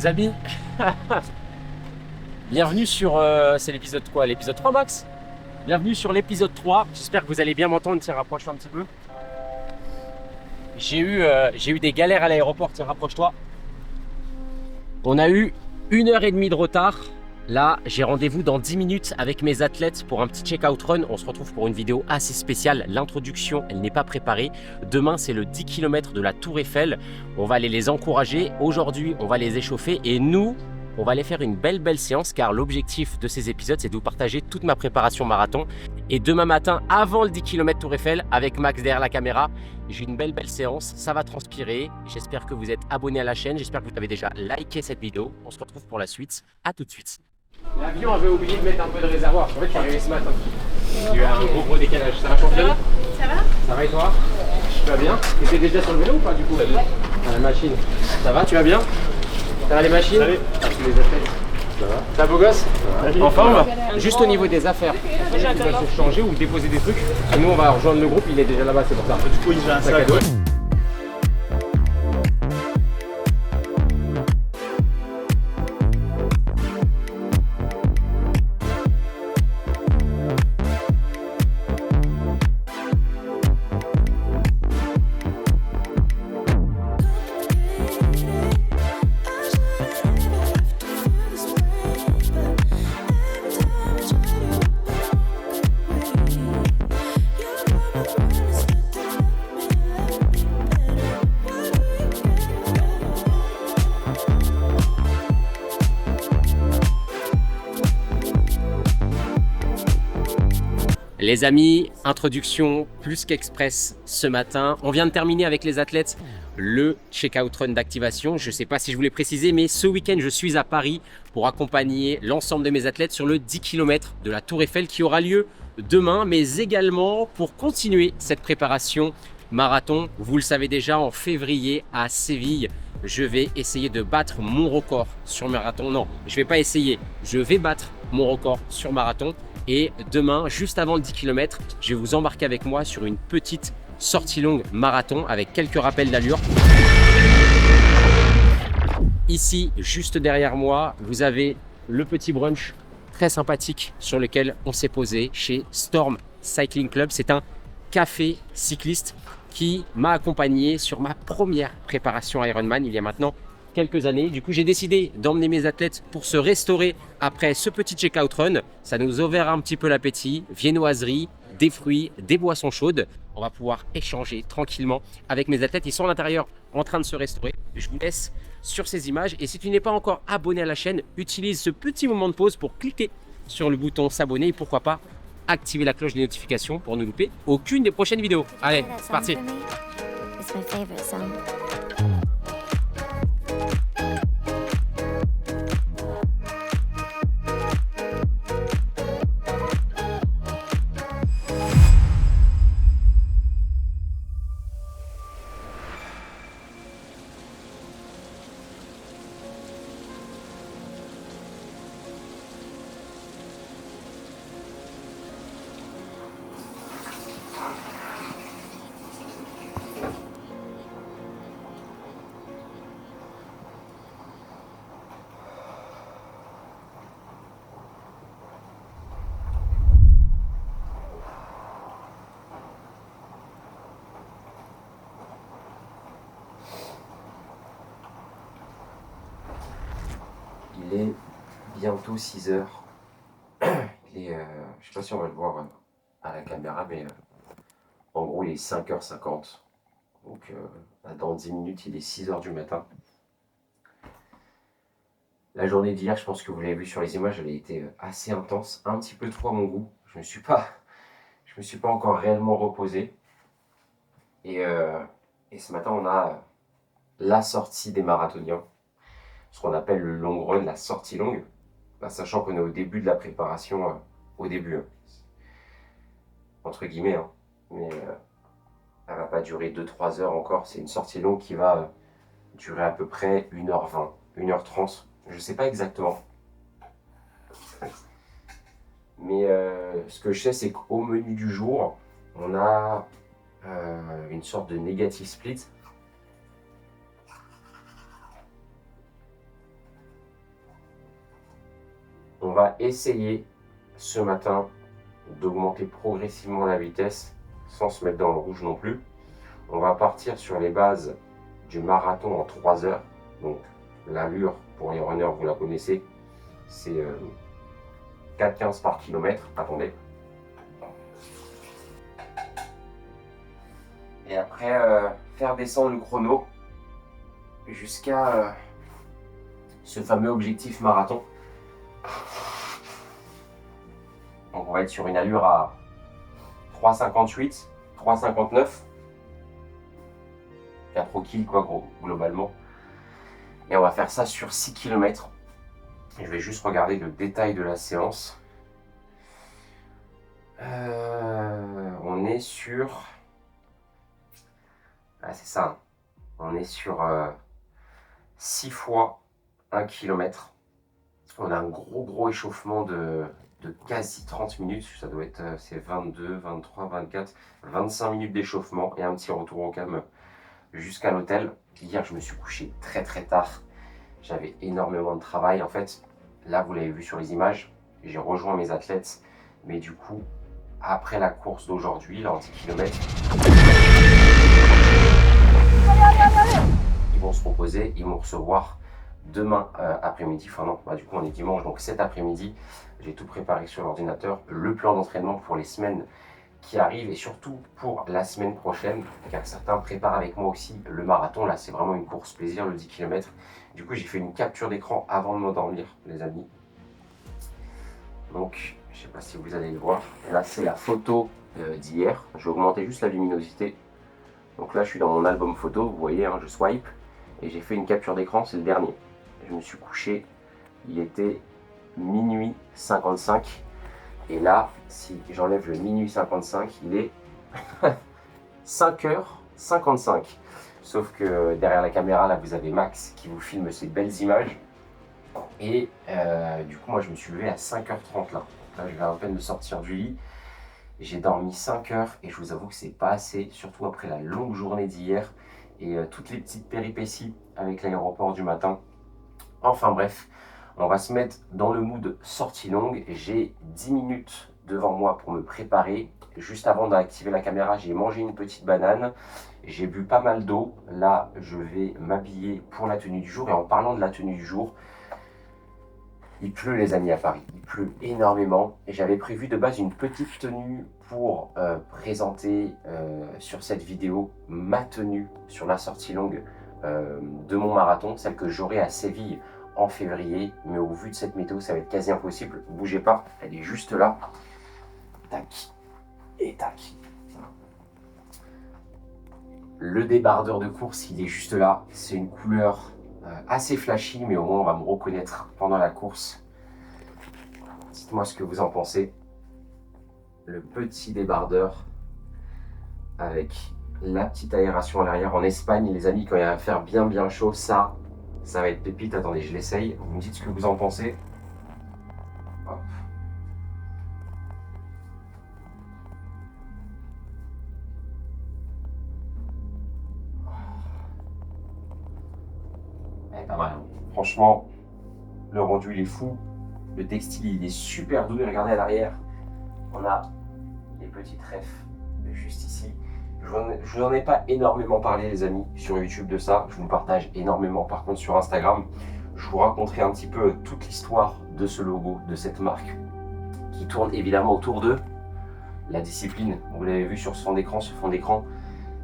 Les amis, bienvenue sur... c'est l'épisode quoi? L'épisode 3 Max? Bienvenue sur l'épisode 3. J'espère que vous allez bien m'entendre. Tiens, rapproche-toi un petit peu. J'ai eu des galères à l'aéroport. Tiens, rapproche-toi. On a eu 1h30 de retard. Là, j'ai rendez-vous dans 10 minutes avec mes athlètes pour un petit check-out run. On se retrouve pour une vidéo assez spéciale. L'introduction, elle n'est pas préparée. Demain, c'est le 10 km de la Tour Eiffel. On va aller les encourager. Aujourd'hui, on va les échauffer. Et nous, on va aller faire une belle séance car l'objectif de ces épisodes, c'est de vous partager toute ma préparation marathon. Et demain matin, avant le 10 km Tour Eiffel, avec Max derrière la caméra, j'ai une belle séance. Ça va transpirer. J'espère que vous êtes abonnés à la chaîne. J'espère que vous avez déjà liké cette vidéo. On se retrouve pour la suite. À tout de suite. L'avion avait oublié de mettre un peu de réservoir. En fait, je suis arrivé ce matin. Il y a eu un gros décalage. Ça va, championne? Ça va? Ça va et toi? Tu vas bien? Tu étais déjà sur le vélo ou pas du coup? La machine. Ça va? Tu vas bien? Ça va les machines? Salut. Ah, tu les as faites. Ça va? Ça va beau gosse? En forme? Juste au niveau des affaires. Tu vas se changer ou déposer des trucs. Nous on va rejoindre le groupe, il est déjà là-bas, c'est pour ça. Du coup, il a un sac à dos. Les amis, introduction plus qu'express ce matin. On vient de terminer avec les athlètes le check-out run d'activation. Je ne sais pas si je vous l'ai précisé, mais ce week-end, je suis à Paris pour accompagner l'ensemble de mes athlètes sur le 10 km de la Tour Eiffel qui aura lieu demain, mais également pour continuer cette préparation marathon. Vous le savez déjà, en février à Séville, je vais essayer de battre mon record sur marathon. Non, je ne vais pas essayer, je vais battre mon record sur marathon. Et demain, juste avant le 10 km, je vais vous embarquer avec moi sur une petite sortie longue marathon avec quelques rappels d'allure. Ici, juste derrière moi, vous avez le petit brunch très sympathique sur lequel on s'est posé chez Storm Cycling Club. C'est un café cycliste qui m'a accompagné sur ma première préparation Ironman il y a maintenant quelques années. Du coup, j'ai décidé d'emmener mes athlètes pour se restaurer après ce petit check-out run. Ça nous ouvrira un petit peu l'appétit, viennoiserie, des fruits, des boissons chaudes. On va pouvoir échanger tranquillement avec mes athlètes. Ils sont à l'intérieur en train de se restaurer. Je vous laisse sur ces images. Et si tu n'es pas encore abonné à la chaîne, utilise ce petit moment de pause pour cliquer sur le bouton s'abonner et pourquoi pas activer la cloche des notifications pour ne louper aucune des prochaines vidéos. Allez, c'est parti. Il est bientôt 6 heures. Il est, je sais pas si on va le voir à la caméra, mais en gros, il est 5h50. Donc, dans 10 minutes, il est 6h du matin. La journée d'hier, je pense que vous l'avez vu sur les images, elle a été assez intense, un petit peu trop à mon goût. Je me suis pas encore réellement reposé. Et ce matin, on a la sortie des marathoniens. Ce qu'on appelle le long run, la sortie longue, sachant qu'on est au début de la préparation, entre guillemets, hein. Mais elle va pas durer 2-3 heures encore, c'est une sortie longue qui va durer à peu près 1h20, 1h30, je sais pas exactement. Mais ce que je sais, c'est qu'au menu du jour, on a une sorte de negative split. On va essayer ce matin d'augmenter progressivement la vitesse sans se mettre dans le rouge non plus. On va partir sur les bases du marathon en 3 heures. Donc l'allure pour les runners, vous la connaissez, c'est 4,15 par kilomètre. Attendez. Et après, faire descendre le chrono jusqu'à ce fameux objectif marathon. Donc on va être sur une allure à 3,58, 3,59. 4 au kill quoi globalement. Et on va faire ça sur 6 km. Je vais juste regarder le détail de la séance. On est sur... Ah, c'est ça. On est sur 6 fois 1 km. On a un gros échauffement de quasi 30 minutes. Ça doit être c'est 22, 23, 24, 25 minutes d'échauffement et un petit retour au calme jusqu'à l'hôtel. Hier, je me suis couché très tard. J'avais énormément de travail. En fait, là, vous l'avez vu sur les images, j'ai rejoint mes athlètes. Mais du coup, après la course d'aujourd'hui, là, en 10 km, ils vont se reposer, ils vont recevoir demain après-midi. Enfin non, du coup, on est dimanche, donc cet après-midi, j'ai tout préparé sur l'ordinateur. Le plan d'entraînement pour les semaines qui arrivent et surtout pour la semaine prochaine, car certains préparent avec moi aussi le marathon. Là, c'est vraiment une course plaisir, le 10 km. Du coup, j'ai fait une capture d'écran avant de m'endormir, les amis. Donc, je ne sais pas si vous allez le voir. Là, c'est la photo d'hier. Je vais augmenter juste la luminosité. Donc là, je suis dans mon album photo. Vous voyez, hein, je swipe. Et j'ai fait une capture d'écran, c'est le dernier. Je me suis couché. Il était minuit 55. Et là, si j'enlève le minuit 55, il est 5h55. Sauf que derrière la caméra, là, vous avez Max qui vous filme ces belles images. Et du coup, moi, je me suis levé à 5h30 là. Là, je viens à peine de sortir du lit. J'ai dormi 5 heures et je vous avoue que c'est pas assez, surtout après la longue journée d'hier et toutes les petites péripéties avec l'aéroport du matin. Enfin bref, on va se mettre dans le mood sortie longue. J'ai 10 minutes devant moi pour me préparer. Juste avant d'activer la caméra, j'ai mangé une petite banane. J'ai bu pas mal d'eau. Là, je vais m'habiller pour la tenue du jour. Et en parlant de la tenue du jour, il pleut les amis à Paris, il pleut énormément et j'avais prévu de base une petite tenue pour présenter sur cette vidéo ma tenue sur la sortie longue de mon marathon, celle que j'aurai à Séville en février, mais au vu de cette météo ça va être quasi impossible, bougez pas, elle est juste là, tac et tac. Le débardeur de course il est juste là, c'est une couleur assez flashy, mais au moins on va me reconnaître pendant la course. Dites-moi ce que vous en pensez. Le petit débardeur avec la petite aération à l'arrière. En Espagne, les amis, quand il va faire bien chaud, ça va être pépite. Attendez, je l'essaye. Vous me dites ce que vous en pensez. Hop. Pas mal. Franchement, le rendu il est fou. Le textile il est super doux. Et regardez à l'arrière, on a les petits trèfles juste ici. Je vous en ai pas énormément parlé les amis sur YouTube de ça. Je vous partage énormément par contre sur Instagram. Je vous raconterai un petit peu toute l'histoire de ce logo, de cette marque qui tourne évidemment autour de la discipline. Vous l'avez vu sur ce fond d'écran,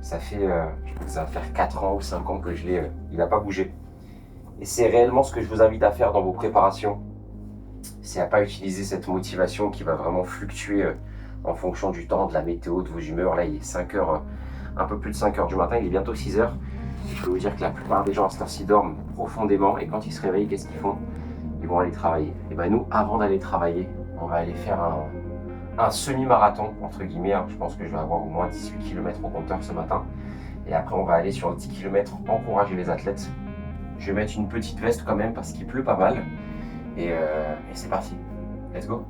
ça fait, je pense que ça va faire 4 ans ou 5 ans que je l'ai, il n'a pas bougé. Et c'est réellement ce que je vous invite à faire dans vos préparations. C'est à pas utiliser cette motivation qui va vraiment fluctuer en fonction du temps, de la météo, de vos humeurs. Là, il est 5 heures, un peu plus de 5 heures du matin, il est bientôt 6 heures. Je peux vous dire que la plupart des gens à cette heure-ci dorment profondément et quand ils se réveillent, qu'est-ce qu'ils font? Ils vont aller travailler. Et ben nous, avant d'aller travailler, on va aller faire un semi-marathon, entre guillemets. Je pense que je vais avoir au moins 18 km au compteur ce matin. Et après, on va aller sur 10 km, encourager les athlètes. Je vais mettre une petite veste quand même parce qu'il pleut pas mal. Et c'est parti. Let's go.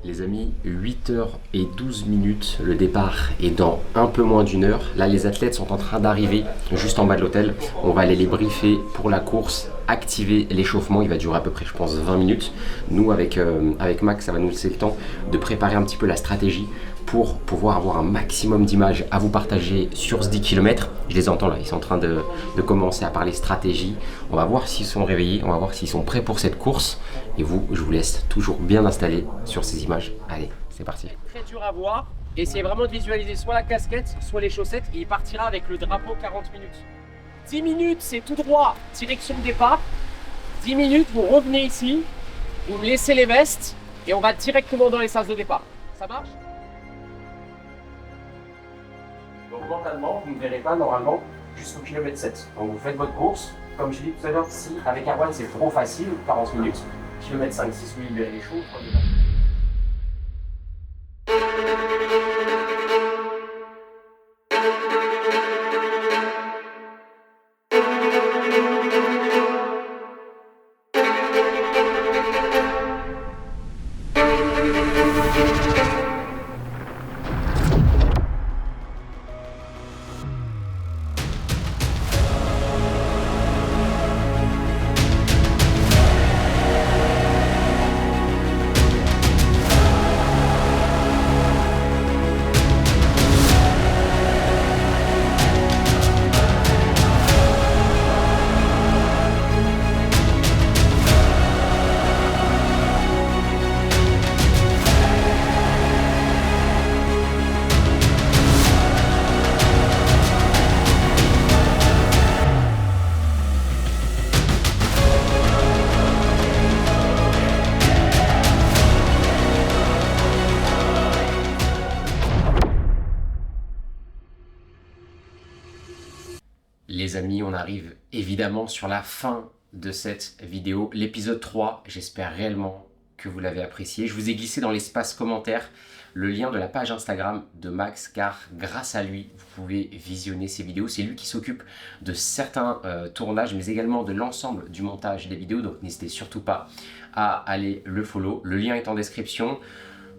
Les amis, 8h12, le départ est dans un peu moins d'une heure. Là, les athlètes sont en train d'arriver juste en bas de l'hôtel. On va aller les briefer pour la course, activer l'échauffement. Il va durer à peu près, je pense, 20 minutes. Nous, avec Max, ça va nous laisser le temps de préparer un petit peu la stratégie pour pouvoir avoir un maximum d'images à vous partager sur ce 10 km. Je les entends là, ils sont en train de commencer à parler stratégie. On va voir s'ils sont réveillés, on va voir s'ils sont prêts pour cette course. Et vous, je vous laisse toujours bien installés sur ces images. Allez, c'est parti. Très dur à voir. Essayez vraiment de visualiser soit la casquette, soit les chaussettes. Et il partira avec le drapeau 40 minutes. 10 minutes, c'est tout droit, direction de départ. 10 minutes, vous revenez ici, vous me laissez les vestes et on va directement dans les sas de départ. Ça marche? Donc mentalement, vous ne verrez pas normalement jusqu'au kilomètre 7. Donc vous faites votre course. Comme je l'ai dit tout à l'heure, si avec Erwan c'est trop facile, 40 minutes, kilomètre 5, 6, vous libérez les chevaux, prenez le temps. Les amis, on arrive évidemment sur la fin de cette vidéo, l'épisode 3. J'espère réellement que vous l'avez apprécié. Je vous ai glissé dans l'espace commentaire le lien de la page Instagram de Max, car grâce à lui, vous pouvez visionner ces vidéos. C'est lui qui s'occupe de certains tournages, mais également de l'ensemble du montage des vidéos. Donc n'hésitez surtout pas à aller le follow. Le lien est en description.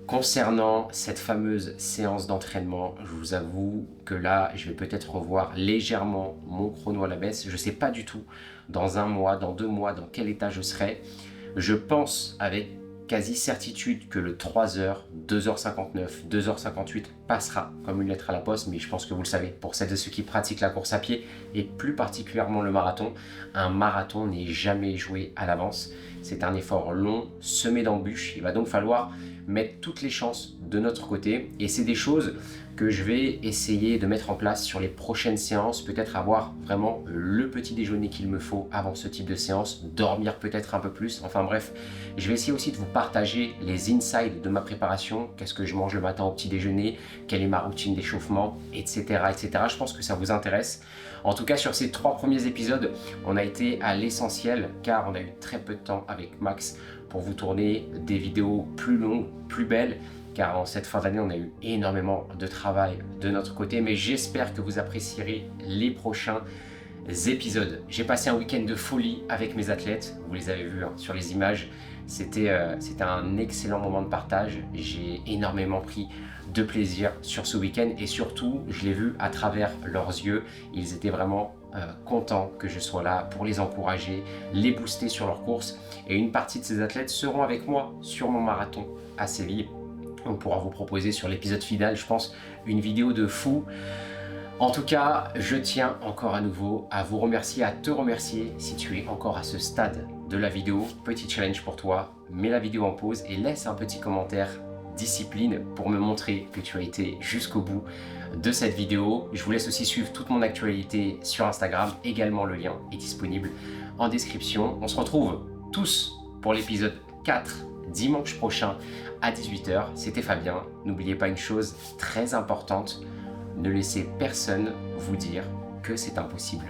Concernant cette fameuse séance d'entraînement, je vous avoue que là, je vais peut-être revoir légèrement mon chrono à la baisse. Je ne sais pas du tout dans un mois, dans 2 mois, dans quel état je serai. Je pense avec quasi certitude que le 3h, 2h59, 2h58 passera comme une lettre à la poste, mais je pense que vous le savez, pour celles et ceux qui pratiquent la course à pied et plus particulièrement le marathon, un marathon n'est jamais joué à l'avance. C'est un effort long, semé d'embûches. Il va donc falloir mettre toutes les chances de notre côté et c'est des choses que je vais essayer de mettre en place sur les prochaines séances, peut-être avoir vraiment le petit déjeuner qu'il me faut avant ce type de séance, dormir peut-être un peu plus, enfin bref, je vais essayer aussi de vous partager les insides de ma préparation, qu'est-ce que je mange le matin au petit déjeuner, quelle est ma routine d'échauffement, etc., etc. Je pense que ça vous intéresse. En tout cas, sur ces 3 premiers épisodes, on a été à l'essentiel car on a eu très peu de temps avec Max pour vous tourner des vidéos plus longues, plus belles, car en cette fin d'année, on a eu énormément de travail de notre côté, mais j'espère que vous apprécierez les prochains épisodes. J'ai passé un week-end de folie avec mes athlètes, vous les avez vus sur les images, c'était un excellent moment de partage, j'ai énormément pris de plaisir sur ce week-end et surtout, je l'ai vu à travers leurs yeux, ils étaient vraiment contents que je sois là pour les encourager, les booster sur leur course et une partie de ces athlètes seront avec moi sur mon marathon à Séville. On pourra vous proposer sur l'épisode final, je pense, une vidéo de fou. En tout cas, je tiens encore à nouveau à vous remercier, à te remercier si tu es encore à ce stade de la vidéo. Petit challenge pour toi, mets la vidéo en pause et laisse un petit commentaire discipline pour me montrer que tu as été jusqu'au bout de cette vidéo. Je vous laisse aussi suivre toute mon actualité sur Instagram. Également, le lien est disponible en description. On se retrouve tous pour l'épisode 4 dimanche prochain à 18h. C'était Fabien. N'oubliez pas une chose très importante, ne laissez personne vous dire que c'est impossible.